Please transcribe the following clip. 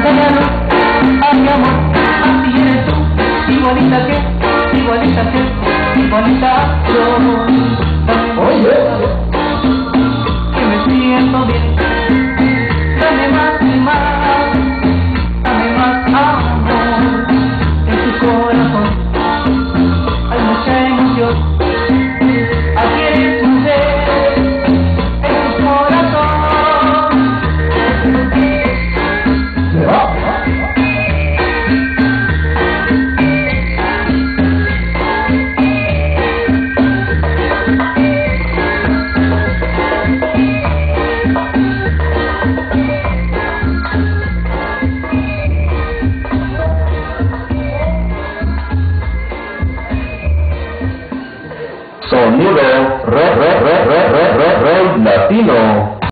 callado, ay amor, así eres tú, igualita que, igualita que, igualita yo. Oye, que me siento bien.